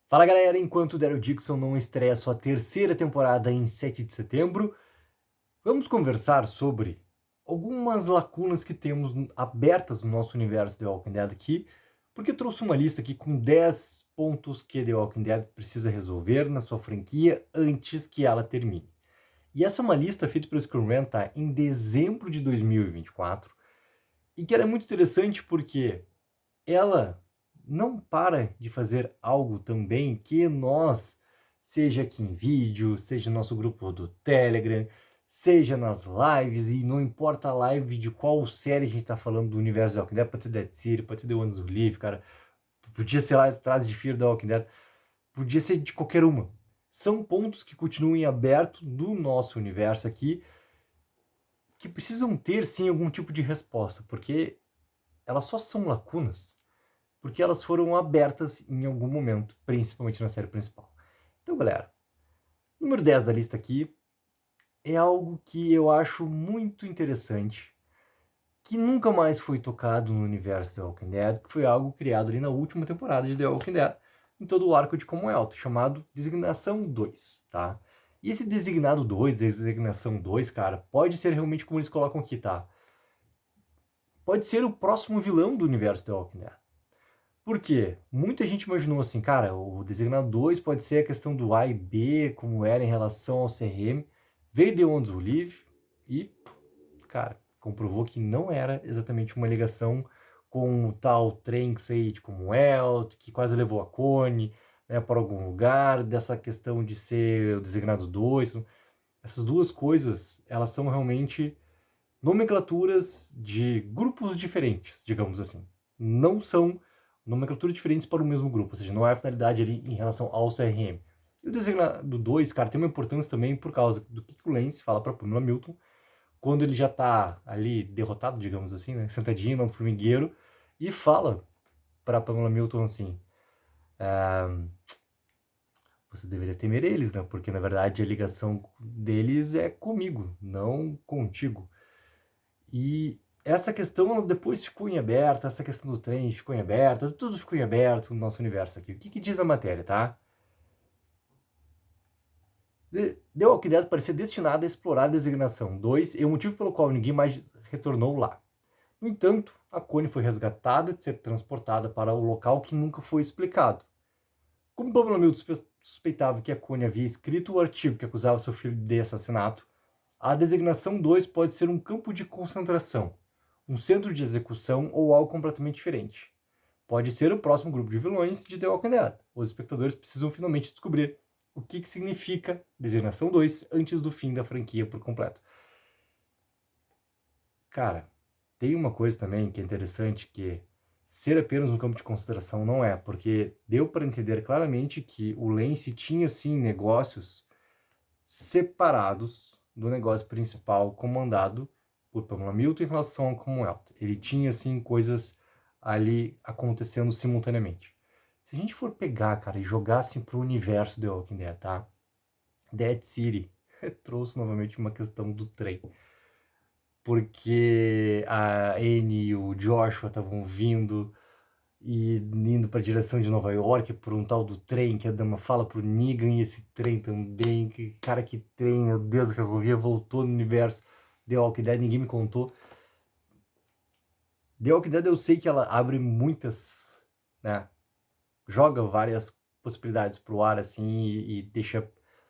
Fala galera, enquanto Daryl Dixon não estreia sua terceira temporada em 7 de setembro, vamos conversar sobre algumas lacunas que temos abertas no nosso universo The Walking Dead aqui, porque eu trouxe uma lista aqui com 10 pontos que The Walking Dead precisa resolver na sua franquia antes que ela termine. E essa é uma lista feita pelo Scrum Rant, tá? Em dezembro de 2024, e que ela é muito interessante porque ela não para de fazer algo também que nós, seja aqui em vídeo, seja no nosso grupo do Telegram, seja nas lives, e não importa a live de qual série a gente tá falando do universo da Walking Dead, pode ser Dead City, pode ser The Ones Who Live, cara, podia ser lá atrás de Fear da Walking Dead, podia ser de qualquer uma. São pontos que continuam em aberto do nosso universo aqui, que precisam ter sim algum tipo de resposta, porque elas só são lacunas porque elas foram abertas em algum momento, principalmente na série principal. Então, galera, número 10 da lista aqui é algo que eu acho muito interessante, que nunca mais foi tocado no universo The Walking Dead, que foi algo criado ali na última temporada de The Walking Dead, em todo o arco de Commonwealth, chamado Designação 2, tá? E esse Designado 2, Designação 2, cara, pode ser realmente como eles colocam aqui, tá? Pode ser o próximo vilão do universo The Walking Dead. Por quê? Muita gente imaginou assim, cara, o Designado 2 pode ser a questão do A e B, como era em relação ao CRM. Veio The Ones Who Live e, cara, comprovou que não era exatamente uma ligação com o tal trem que saiu de Commonwealth, que quase levou a Connie, né, para algum lugar, dessa questão de ser o Designado 2. Essas duas coisas, elas são realmente nomenclaturas de grupos diferentes, digamos assim. Não são nomenclaturas diferentes para o mesmo grupo, ou seja, não é a finalidade ali em relação ao CRM. E o Designado 2, cara, tem uma importância também por causa do que o Lance fala para Pamela Milton, quando ele já tá ali derrotado, digamos assim, né, sentadinho no formigueiro, e fala para Pamela Milton assim, você deveria temer eles, né, porque na verdade a ligação deles é comigo, não contigo. E essa questão depois ficou em aberto, essa questão do trem ficou em aberto, tudo ficou em aberto no nosso universo aqui. O que diz a matéria, tá? The Walking Dead parecia destinada a explorar a designação 2 e o motivo pelo qual ninguém mais retornou lá. No entanto, a Connie foi resgatada de ser transportada para o local que nunca foi explicado. Como Pamela Milton suspeitava que a Connie havia escrito o artigo que acusava seu filho de assassinato, a designação 2 pode ser um campo de concentração, um centro de execução ou algo completamente diferente. Pode ser o próximo grupo de vilões de The Walking Dead. Os espectadores precisam finalmente descobrir o que significa Designação 2 antes do fim da franquia por completo. Cara, tem uma coisa também que é interessante, que ser apenas um campo de consideração não é, porque deu para entender claramente que o Lance tinha sim negócios separados do negócio principal comandado por Pamela Milton em relação ao Commonwealth. Ele tinha, assim, coisas ali acontecendo simultaneamente. Se a gente for pegar, cara, e jogar assim pro universo The Walking Dead, tá? Dead City trouxe novamente uma questão do trem. Porque a Annie e o Joshua estavam vindo e indo para a direção de Nova York por um tal do trem que a dama fala pro Negan, e esse trem também, que cara, que trem, meu Deus, a ferrovia voltou no universo The Walking Dead, ninguém me contou. The Walking Dead eu sei que ela abre muitas, né, joga várias possibilidades pro ar assim e deixa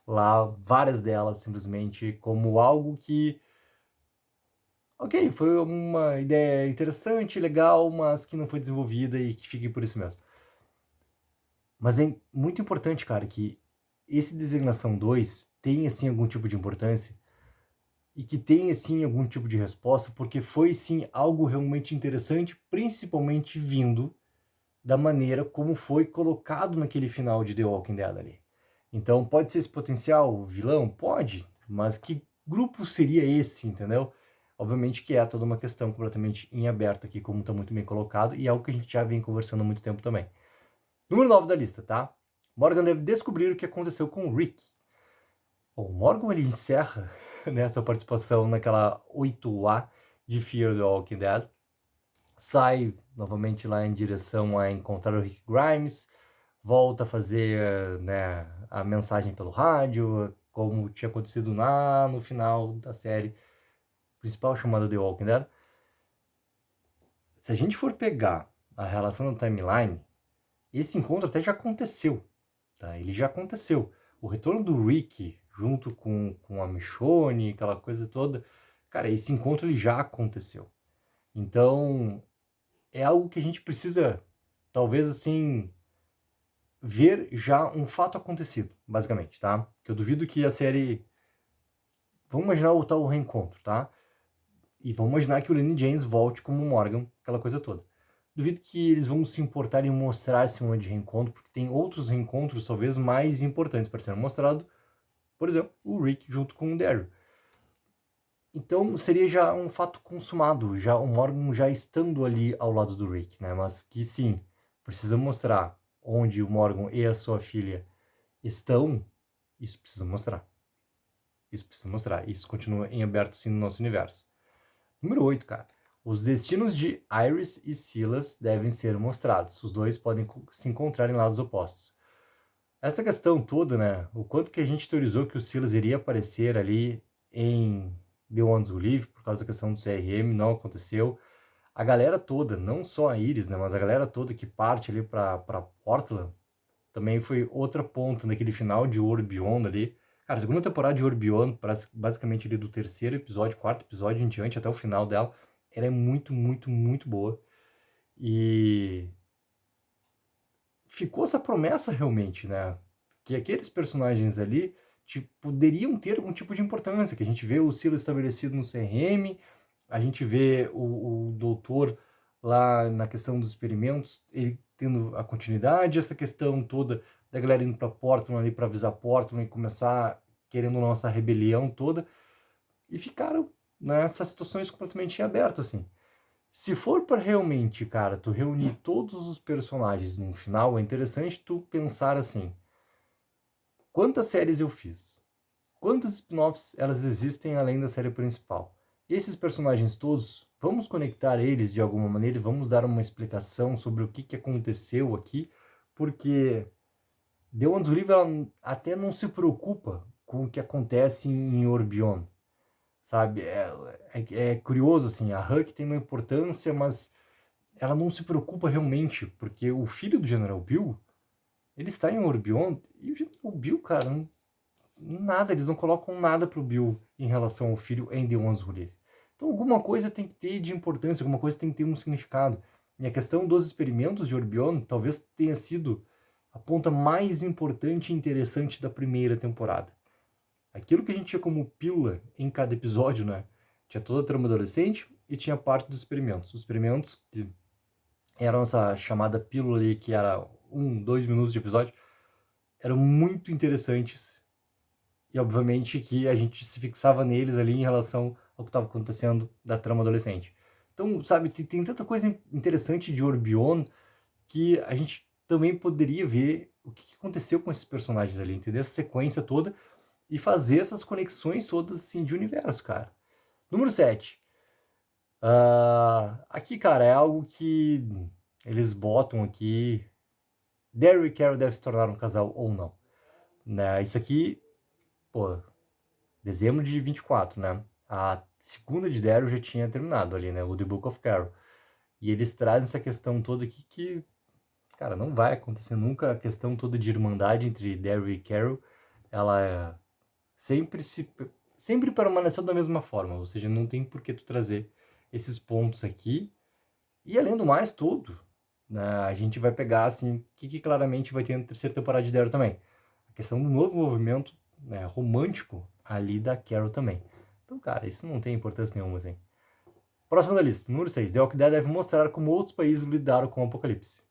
lá várias delas simplesmente como algo que, ok, foi uma ideia interessante, legal, mas que não foi desenvolvida e que fique por isso mesmo. Mas é muito importante, cara, que esse Designação 2 tenha, sim, algum tipo de importância e que tenha, sim, algum tipo de resposta, porque foi, sim, algo realmente interessante, principalmente vindo da maneira como foi colocado naquele final de The Walking Dead ali. Então, pode ser esse potencial vilão? Pode, mas que grupo seria esse, entendeu? Obviamente que é toda uma questão completamente em aberto aqui, como está muito bem colocado, e é algo que a gente já vem conversando há muito tempo também. Número 9 da lista, tá? Morgan deve descobrir o que aconteceu com o Rick. O Morgan, ele encerra, né, sua participação naquela 8A de Fear the Walking Dead. Sai novamente lá em direção a encontrar o Rick Grimes. volta a fazer, né, a mensagem pelo rádio, como tinha acontecido lá no final da série principal chamada The Walking Dead. Se a gente for pegar a relação da timeline, esse encontro até já aconteceu, tá? Ele já aconteceu. O retorno do Rick junto com a Michonne, aquela coisa toda, cara, esse encontro ele já aconteceu. Então, é algo que a gente precisa, talvez assim, ver já um fato acontecido, basicamente, tá? Que eu duvido que a série... Vamos imaginar o tal reencontro, tá? E vamos imaginar que o Lenny James volte como Morgan, aquela coisa toda. Duvido que eles vão se importar em mostrar esse momento de reencontro, porque tem outros reencontros talvez mais importantes para ser mostrado. Por exemplo, o Rick junto com o Daryl. Então seria já um fato consumado, já o Morgan já estando ali ao lado do Rick, né? Mas que sim, precisa mostrar onde o Morgan e a sua filha estão, isso precisa mostrar. Isso precisa mostrar. Isso continua em aberto sim no nosso universo. Número 8, cara. Os destinos de Iris e Silas devem ser mostrados. Os dois podem se encontrar em lados opostos. Essa questão toda, né? O quanto que a gente teorizou que o Silas iria aparecer ali em The Ones Who Live, por causa da questão do CRM, não aconteceu. A galera toda, não só a Iris, né? Mas a galera toda que parte ali pra Portland, também foi outra ponta naquele final de World Beyond ali. Cara, a segunda temporada de World Beyond, basicamente ali do terceiro episódio, quarto episódio em diante, até o final dela, ela é muito, muito, muito boa. E ficou essa promessa realmente, né? Que aqueles personagens ali poderiam ter algum tipo de importância, que a gente vê o Silas estabelecido no CRM, a gente vê o doutor lá na questão dos experimentos, ele tendo a continuidade, essa questão toda da galera indo para Portland ali para avisar Portland e começar querendo nossa rebelião toda, e ficaram nessas situações completamente abertas, assim. Se for para realmente, cara, tu reunir todos os personagens no final, é interessante tu pensar assim, quantas séries eu fiz? Quantos spin-offs elas existem além da série principal? Esses personagens todos, vamos conectar eles de alguma maneira e vamos dar uma explicação sobre o que aconteceu aqui, porque The Ones Who Live ela até não se preocupa com o que acontece em Orbion, sabe? É curioso, assim, a Huck tem uma importância, mas ela não se preocupa realmente, porque o filho do General Bill, ele está em Orbion, e o General Bill, cara, nada, eles não colocam nada pro Bill em relação ao filho em The Ones Who Live. Então alguma coisa tem que ter de importância, alguma coisa tem que ter um significado. E a questão dos experimentos de Orbion talvez tenha sido a ponta mais importante e interessante da primeira temporada. Aquilo que a gente tinha como pílula em cada episódio, né? Tinha toda a trama adolescente e tinha parte dos experimentos. Os experimentos que eram essa chamada pílula ali, que era 2 minutos de episódio, eram muito interessantes. E obviamente que a gente se fixava neles ali em relação ao que estava acontecendo da trama adolescente. Então, sabe, tem tanta coisa interessante de Orbion que a gente também poderia ver o que aconteceu com esses personagens ali, entender essa sequência toda e fazer essas conexões todas assim de universo, cara. Número 7. Aqui, cara, é algo que eles botam aqui. Daryl e Carol devem se tornar um casal ou não. Né? Isso aqui, pô, dezembro de 24, né? A segunda de Daryl já tinha terminado ali, né? O The Book of Carol. E eles trazem essa questão toda aqui que, cara, não vai acontecer nunca. A questão toda de irmandade entre Daryl e Carol, ela sempre permaneceu da mesma forma. Ou seja, não tem por que tu trazer esses pontos aqui. E além do mais tudo, né, a gente vai pegar assim, o que claramente vai ter na terceira temporada de Daryl também. A questão do novo movimento, né, romântico ali da Carol também. Então, cara, isso não tem importância nenhuma, assim. Próximo da lista, número 6. The Walking Dead deve mostrar como outros países lidaram com o apocalipse.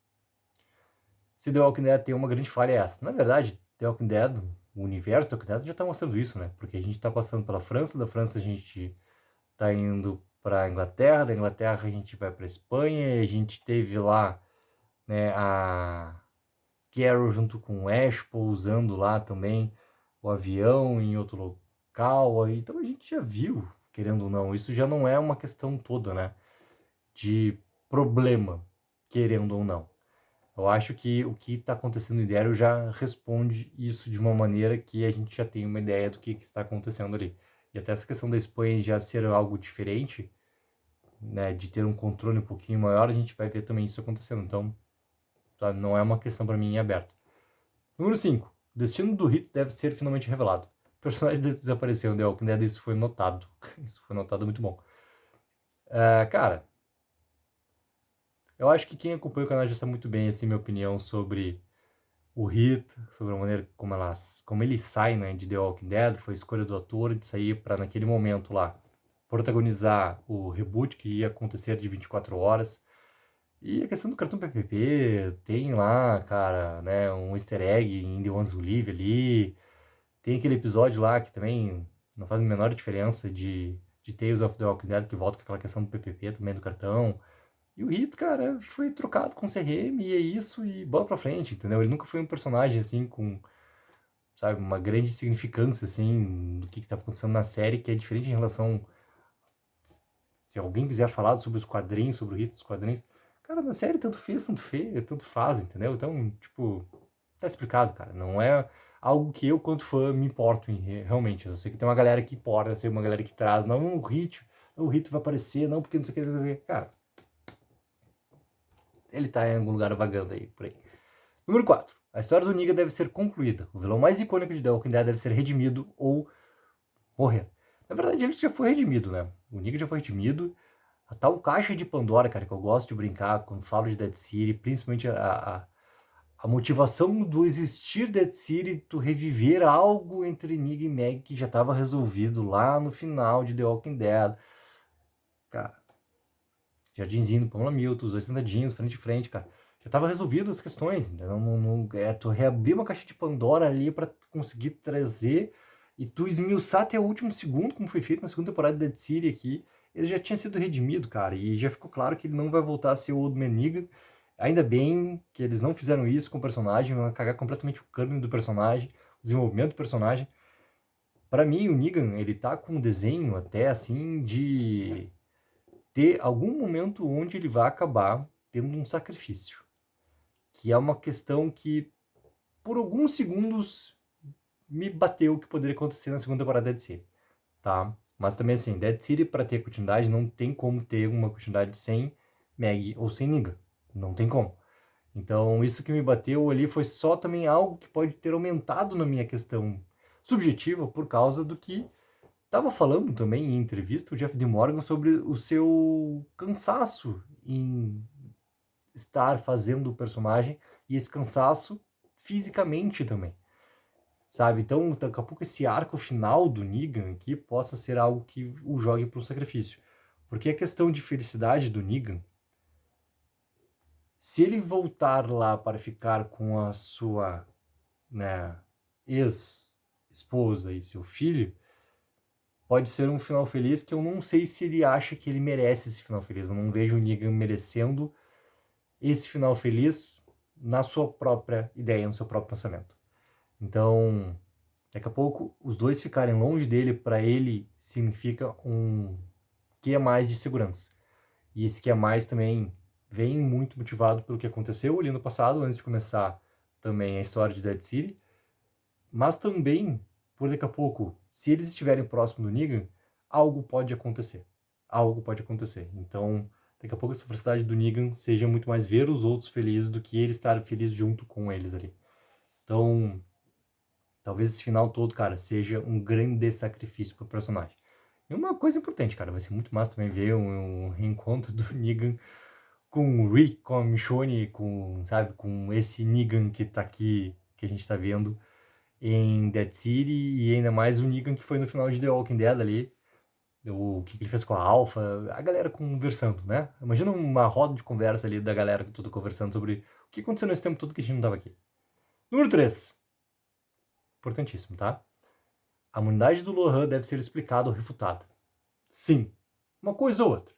Se The Walking Dead tem uma grande falha é essa. Na verdade, The Walking Dead, o universo The Walking Dead já está mostrando isso, né? Porque a gente está passando pela França, da França a gente está indo para a Inglaterra, da Inglaterra a gente vai para a Espanha, e a gente teve lá, né, a Carol junto com o Ash pousando lá também o avião em outro local. Então a gente já viu, querendo ou não, isso já não é uma questão toda, né, de problema, querendo ou não. Eu acho que o que está acontecendo em Daryl já responde isso de uma maneira que a gente já tem uma ideia do que está acontecendo ali. E até essa questão da Espanha já ser algo diferente, né, de ter um controle um pouquinho maior, a gente vai ver também isso acontecendo. Então, sabe, não é uma questão para mim em aberto. Número 5. O destino do Hit deve ser finalmente revelado. O personagem desapareceu em The Walking Dead, isso foi notado. Isso foi notado muito bom. Cara, eu acho que quem acompanha o canal já sabe muito bem, assim, minha opinião sobre o Hit, sobre a maneira como ele sai, né, de The Walking Dead. Foi a escolha do ator de sair para, naquele momento lá, protagonizar o reboot que ia acontecer de 24 horas. E a questão do cartão PPP, tem lá, cara, né, um easter egg em The Ones Who Live ali. Tem aquele episódio lá que também não faz a menor diferença de Tales of the Walking Dead, que volta com aquela questão do PPP também, do cartão. E o Hit, cara, foi trocado com o CRM e é isso, e bola pra frente, entendeu? Ele nunca foi um personagem, assim, com, sabe, uma grande significância, assim, do que tá acontecendo na série, que é diferente em relação... Se alguém quiser falar sobre os quadrinhos, sobre o Hit dos quadrinhos, cara, na série tanto fez, tanto faz, entendeu? Então, tipo, tá explicado, cara. Não é algo que eu, quanto fã, me importo realmente. Eu sei que tem uma galera que importa, eu sei uma galera que traz, não o Hit vai aparecer, não porque não sei o que, não sei o que. Cara, ele tá em algum lugar vagando aí, por aí. Número 4. A história do Negan deve ser concluída. O vilão mais icônico de The Walking Dead deve ser redimido ou morrer. Na verdade, ele já foi redimido, né? O Negan já foi redimido. A tal caixa de Pandora, cara, que eu gosto de brincar quando falo de Dead City, principalmente a motivação do existir Dead City, tu reviver algo entre Negan e Meg que já estava resolvido lá no final de The Walking Dead. Cara, Jardinzinho, Pamela Milton, os dois sentadinhos, frente a frente, cara. Já tava resolvido as questões, entendeu? Tu reabrir uma caixa de Pandora ali pra conseguir trazer e tu esmiuçar até o último segundo, como foi feito na segunda temporada de Dead City aqui. Ele já tinha sido redimido, cara, e já ficou claro que ele não vai voltar a ser o Old Man Negan. Ainda bem que eles não fizeram isso com o personagem, vão cagar completamente o cânone do personagem, o desenvolvimento do personagem. Pra mim, o Negan, ele tá com um desenho até, assim, de ter algum momento onde ele vai acabar tendo um sacrifício. Que é uma questão que, por alguns segundos, me bateu o que poderia acontecer na segunda temporada de Dead City, tá? Mas também, assim, Dead City, pra ter continuidade, não tem como ter uma continuidade sem Maggie ou sem Negan. Não tem como. Então, isso que me bateu ali foi só também algo que pode ter aumentado na minha questão subjetiva por causa do que estava falando também em entrevista o Jeff D. Morgan sobre o seu cansaço em estar fazendo o personagem e esse cansaço fisicamente também, sabe? Então, daqui a pouco esse arco final do Negan aqui possa ser algo que o jogue para o sacrifício. Porque a questão de felicidade do Negan, se ele voltar lá para ficar com a sua, né, ex-esposa e seu filho, pode ser um final feliz que eu não sei se ele acha que ele merece esse final feliz. Eu não vejo o Negan merecendo esse final feliz na sua própria ideia, no seu próprio pensamento. Então, daqui a pouco, os dois ficarem longe dele, para ele, significa um que é mais de segurança. E esse que é mais também vem muito motivado pelo que aconteceu ali no passado, antes de começar também a história de Dead City, mas também, por daqui a pouco, se eles estiverem próximo do Negan, algo pode acontecer. Algo pode acontecer. Então, daqui a pouco essa felicidade do Negan seja muito mais ver os outros felizes do que ele estar feliz junto com eles ali. Então, talvez esse final todo, cara, seja um grande sacrifício pro personagem. E uma coisa importante, cara, vai ser muito massa também ver um reencontro do Negan com o Rick, com a Michonne, com, sabe, com esse Negan que tá aqui, que a gente tá vendo em Dead City, e ainda mais o Negan que foi no final de The Walking Dead ali, o que ele fez com a Alpha, a galera conversando, né? Imagina uma roda de conversa ali da galera toda conversando sobre o que aconteceu nesse tempo todo que a gente não tava aqui. Número 3. Importantíssimo, tá? A imunidade do Lohan deve ser explicada ou refutada. Sim. Uma coisa ou outra.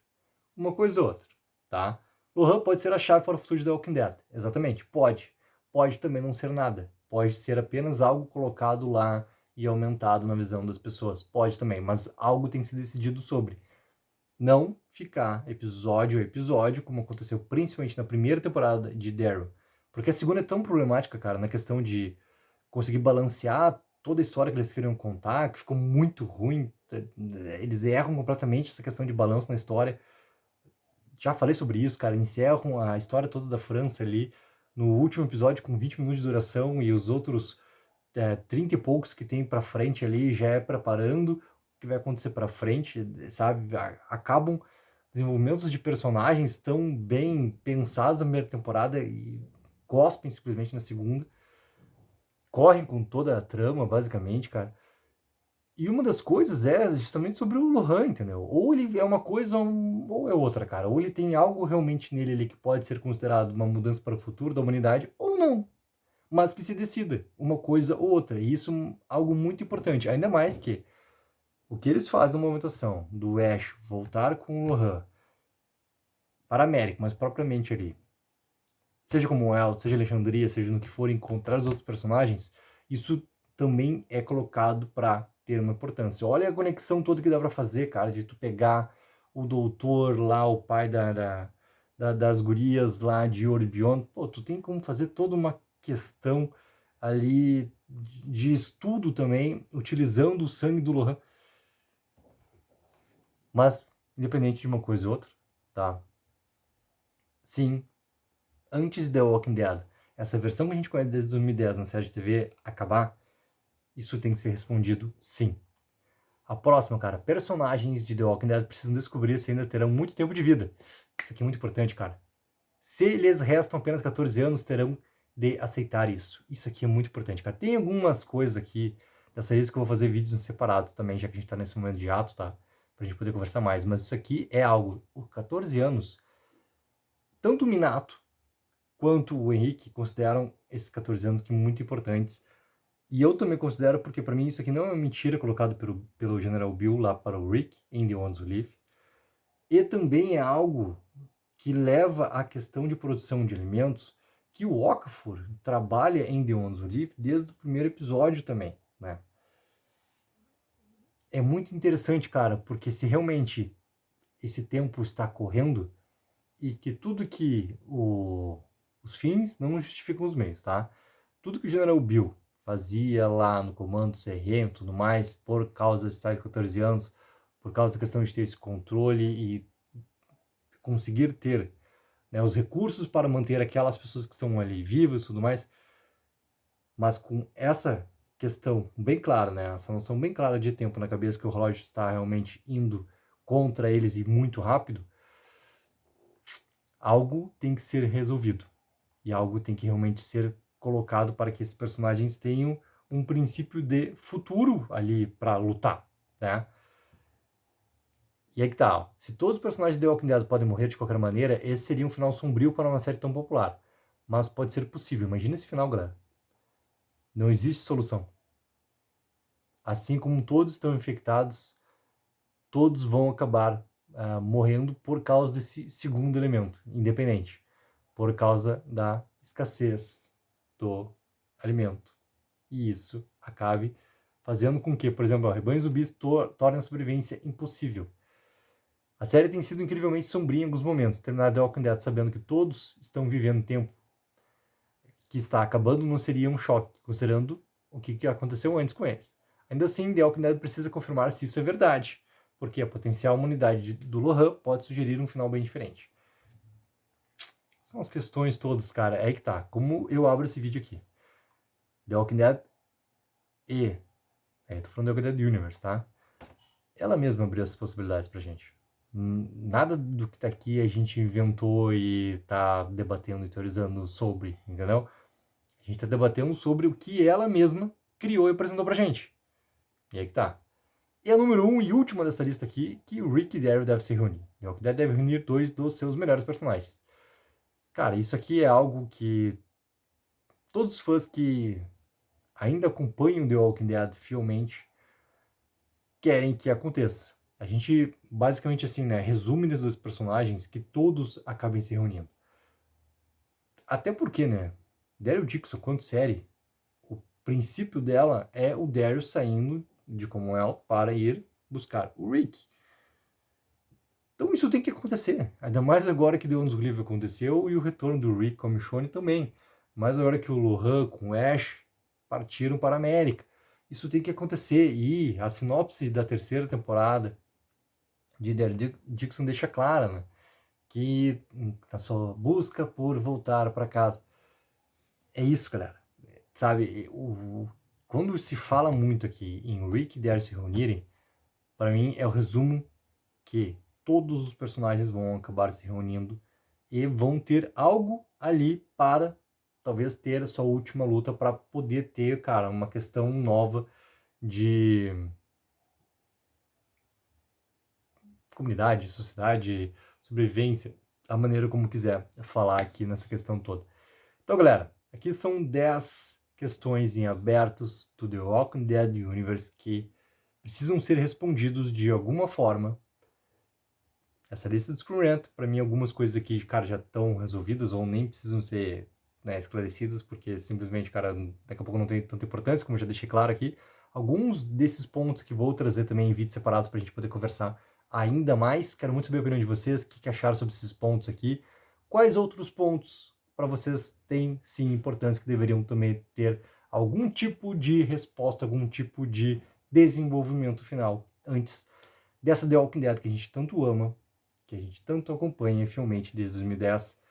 Uma coisa ou outra, tá? Lohan pode ser a chave para o futuro de The Walking Dead. Exatamente, pode. Pode também não ser nada. Pode ser apenas algo colocado lá e aumentado na visão das pessoas. Pode também, mas algo tem que ser decidido sobre. Não ficar episódio a episódio, como aconteceu principalmente na primeira temporada de Daryl, Porque a segunda é tão problemática, cara, na questão de conseguir balancear toda a história que eles queriam contar, que ficou muito ruim. Eles erram completamente essa questão de balanço na história. Já falei sobre isso, cara. Encerram a história toda da França ali no último episódio com 20 minutos de duração e os outros 30 e poucos que tem pra frente ali já é preparando o que vai acontecer pra frente, sabe? Acabam desenvolvimentos de personagens tão bem pensados na primeira temporada e cospem simplesmente na segunda. Correm com toda a trama, basicamente, cara. E uma das coisas é justamente sobre o Lohan, entendeu? Ou ele é uma coisa ou é outra, cara. Ou ele tem algo realmente nele ali que pode ser considerado uma mudança para o futuro da humanidade, ou não. Mas que se decida uma coisa ou outra. E isso é algo muito importante. Ainda mais que o que eles fazem na movimentação do Ash voltar com o Lohan para a América, mas propriamente ali, seja como El, seja Alexandria, seja no que for encontrar os outros personagens, isso também é colocado para ter uma importância. Olha a conexão toda que dá para fazer, cara, de tu pegar o doutor lá, o pai das gurias lá de Orbion. Pô, tu tem como fazer toda uma questão ali de estudo também, utilizando o sangue do Lohan. Mas, independente de uma coisa ou outra, tá? Sim, antes de The Walking Dead, essa versão que a gente conhece desde 2010 na série de TV acabar, isso tem que ser respondido sim. A próxima, cara, personagens de The Walking Dead precisam descobrir se ainda terão muito tempo de vida. Isso aqui é muito importante, cara. Se lhes restam apenas 14 anos, terão de aceitar isso. Isso aqui é muito importante, cara. Tem algumas coisas aqui dessa lista que eu vou fazer vídeos separados também, já que a gente tá nesse momento de ato, tá? Pra gente poder conversar mais. Mas isso aqui é algo, os 14 anos, tanto o Minato quanto o Henrique consideram esses 14 anos que muito importantes. E eu também considero, porque para mim isso aqui não é uma mentira colocado pelo General Bill lá para o Rick em The Ones Who Live. E também é algo que leva à questão de produção de alimentos que o Okafor trabalha em The Ones Who Live desde o primeiro episódio também, né? É muito interessante, cara, porque se realmente esse tempo está correndo e que tudo que os fins não justificam os meios, tá? Tudo que o General Bill fazia lá no comando CRM e tudo mais, por causa desses tais 14 anos, por causa da questão de ter esse controle e conseguir ter, né, os recursos para manter aquelas pessoas que estão ali vivas e tudo mais, mas com essa questão bem clara, né, essa noção bem clara de tempo na cabeça que o relógio está realmente indo contra eles e muito rápido, algo tem que ser resolvido. E algo tem que realmente ser colocado para que esses personagens tenham um princípio de futuro ali para lutar, né? E aí que tá, ó. Se todos os personagens de The Walking Dead podem morrer de qualquer maneira, esse seria um final sombrio para uma série tão popular. Mas pode ser possível. Imagina esse final, galera. Não existe solução. Assim como todos estão infectados, todos vão acabar morrendo por causa desse segundo elemento, independente. Por causa da escassez do alimento. E isso acabe fazendo com que, por exemplo, rebanhos zumbis tornem a sobrevivência impossível. A série tem sido incrivelmente sombria em alguns momentos. Terminar The Walking Dead sabendo que todos estão vivendo tempo que está acabando não seria um choque, considerando o que aconteceu antes com eles. Ainda assim, The Walking Dead precisa confirmar se isso é verdade, porque a potencial humanidade do Lohan pode sugerir um final bem diferente. São as questões todas, cara. É aí que tá. Como eu abro esse vídeo aqui? The Walking Dead tô falando da The Walking Dead Universe, tá? Ela mesma abriu essas possibilidades pra gente. Nada do que tá aqui a gente inventou e tá debatendo e teorizando sobre, entendeu? A gente tá debatendo sobre o que ela mesma criou e apresentou pra gente. E aí que tá. E a número 1 e última dessa lista aqui, que o Rick e Daryl devem se reunir. The Walking Dead deve reunir dois dos seus melhores personagens. Cara, isso aqui é algo que todos os fãs que ainda acompanham The Walking Dead fielmente querem que aconteça. A gente, basicamente assim, né, resume nesses dois personagens que todos acabem se reunindo. Até porque, né, Daryl Dixon, quanto série, o princípio dela é o Daryl saindo de Commonwealth para ir buscar o Rick. Então isso tem que acontecer, ainda mais agora que The Ones Who Live aconteceu e o retorno do Rick como Michonne também. mas agora que o Lohan com o Ash partiram para a América. Isso tem que acontecer, e a sinopse da terceira temporada de Daryl Dixon deixa clara, né? Que na sua busca por voltar para casa. É isso, galera. Sabe, quando se fala muito aqui em Rick e Daryl se reunirem, para mim é o resumo que todos os personagens vão acabar se reunindo e vão ter algo ali para talvez ter a sua última luta, para poder ter, cara, uma questão nova de comunidade, sociedade, sobrevivência, a maneira como quiser falar aqui nessa questão toda. Então, galera, aqui são 10 questões em abertos do The Walking Dead Universe que precisam ser respondidos de alguma forma. Essa lista do Screen Rant, para mim, algumas coisas aqui, cara, já estão resolvidas ou nem precisam ser, né, esclarecidas, porque simplesmente, cara, daqui a pouco não tem tanta importância, como eu já deixei claro aqui. Alguns desses pontos que vou trazer também em vídeos separados para a gente poder conversar ainda mais. Quero muito saber a opinião de vocês, o que acharam sobre esses pontos aqui. Quais outros pontos para vocês têm, sim, importância, que deveriam também ter algum tipo de resposta, algum tipo de desenvolvimento final antes dessa The Walking Dead que a gente tanto ama, que a gente tanto acompanha fielmente desde 2010,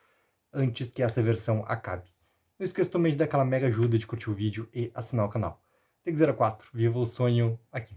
antes que essa versão acabe. Não esqueça também de dar aquela mega ajuda de curtir o vídeo e assinar o canal. Tech04, viva o sonho aqui.